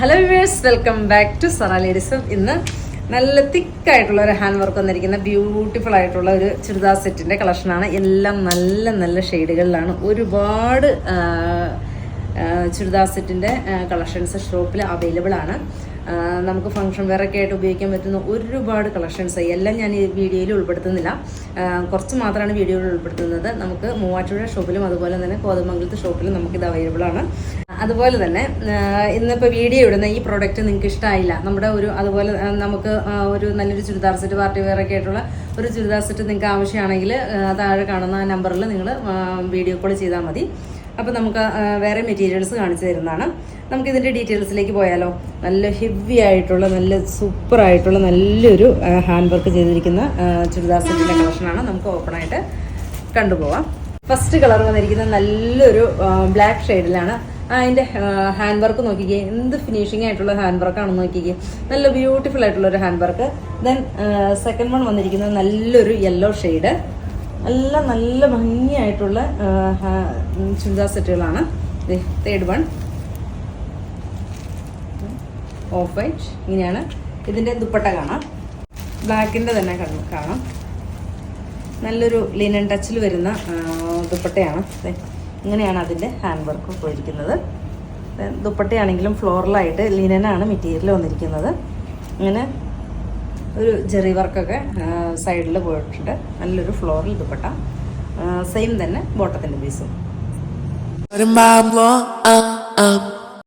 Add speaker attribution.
Speaker 1: Hello viewers, welcome back to Zara ladies. ഇന്ന് നല്ല തിക്കായിട്ടുള്ള ഒരു ഹാൻഡ് വർക്ക് വന്നിരിക്കുന്ന ബ്യൂട്ടിഫുൾ ആയിട്ടുള്ള ഒരു ചുരിദാർ സെറ്റിൻ്റെ കളക്ഷനാണ്. എല്ലാം നല്ല നല്ല ഷെയ്ഡുകളിലാണ്. ഒരുപാട് ചുരിദാർ സെറ്റിൻ്റെ കളക്ഷൻസ് ഷോപ്പിൽ അവൈലബിൾ ആണ്. നമുക്ക് ഫംഗ്ഷൻ വെയറൊക്കെ ആയിട്ട് ഉപയോഗിക്കാൻ പറ്റുന്ന ഒരുപാട് കളക്ഷൻസ് എല്ലാം ഞാൻ ഈ വീഡിയോയിൽ ഉൾപ്പെടുത്തുന്നില്ല. കുറച്ച് മാത്രമാണ് വീഡിയോയിൽ ഉൾപ്പെടുത്തുന്നത്. നമുക്ക് മൂവാറ്റുപുഴ ഷോപ്പിലും അതുപോലെ തന്നെ കോതമംഗലത്ത് ഷോപ്പിലും നമുക്കിത് അവൈലബിൾ ആണ്. അതുപോലെ തന്നെ ഇന്നിപ്പോൾ വീഡിയോ ഇടുന്ന ഈ പ്രോഡക്റ്റ് നിങ്ങൾക്ക് ഇഷ്ടമായില്ല, നമ്മുടെ അതുപോലെ നമുക്ക് ഒരു നല്ലൊരു ചുരിദാർ സെറ്റ് പാർട്ടി വെയറൊക്കെ ആയിട്ടുള്ള ഒരു ചുരിദാർ സെറ്റ് നിങ്ങൾക്ക് ആവശ്യമാണെങ്കിൽ താഴെ കാണുന്ന നമ്പറിൽ നിങ്ങൾ വീഡിയോ കോൾ ചെയ്താൽ മതി. അപ്പോൾ നമുക്ക് വേറെ മെറ്റീരിയൽസ് കാണിച്ചു തരുന്നതാണ്. നമുക്കിതിൻ്റെ ഡീറ്റെയിൽസിലേക്ക് പോയാലോ. നല്ല ഹെവി ആയിട്ടുള്ള നല്ല സൂപ്പറായിട്ടുള്ള നല്ലൊരു ഹാൻഡ് വർക്ക് ചെയ്തിരിക്കുന്ന ചുരിദാർ സെറ്റിൻ്റെ കളക്ഷനാണ്. നമുക്ക് ഓപ്പണായിട്ട് കണ്ടുപോവാം. ഫസ്റ്റ് കളർ വന്നിരിക്കുന്നത് നല്ലൊരു ബ്ലാക്ക് ഷെയ്ഡിലാണ്. അതിൻ്റെ ഹാൻഡ് വർക്ക് നോക്കിക്കേ, എന്ത് ഫിനിഷിംഗ് ആയിട്ടുള്ള ഹാൻഡ് വർക്കാണെന്ന് നോക്കിക്കേ. നല്ല ബ്യൂട്ടിഫുൾ ആയിട്ടുള്ള ഒരു hand work. Then second one വന്നിരിക്കുന്നത് നല്ലൊരു യെല്ലോ ഷെയ്ഡ്. എല്ലാം നല്ല ഭംഗിയായിട്ടുള്ള ചുരിദാർ സെറ്റുകളാണ്. Third one off white. ഇങ്ങനെയാണ് ഇതിൻ്റെ ദുപ്പട്ട കാണാം. ബ്ലാക്കിൻ്റെ തന്നെ കാണാം. നല്ലൊരു ലിനൻ ടച്ചിൽ വരുന്ന ദുപ്പട്ടയാണ്. ഇങ്ങനെയാണ് അതിൻ്റെ ഹാൻഡ് വർക്ക് പോയിരിക്കുന്നത്. ദുപ്പട്ടയാണെങ്കിലും ഫ്ലോറലായിട്ട് ലിനനാണ് മെറ്റീരിയൽ വന്നിരിക്കുന്നത്. ഇങ്ങനെ ഒരു ജെറി വർക്കൊക്കെ സൈഡിൽ പോയിട്ടുണ്ട്. നല്ലൊരു ഫ്ലോറൽ ദുപ്പട്ട. സെയിം തന്നെ ബോട്ടത്തിൻ്റെ പീസും.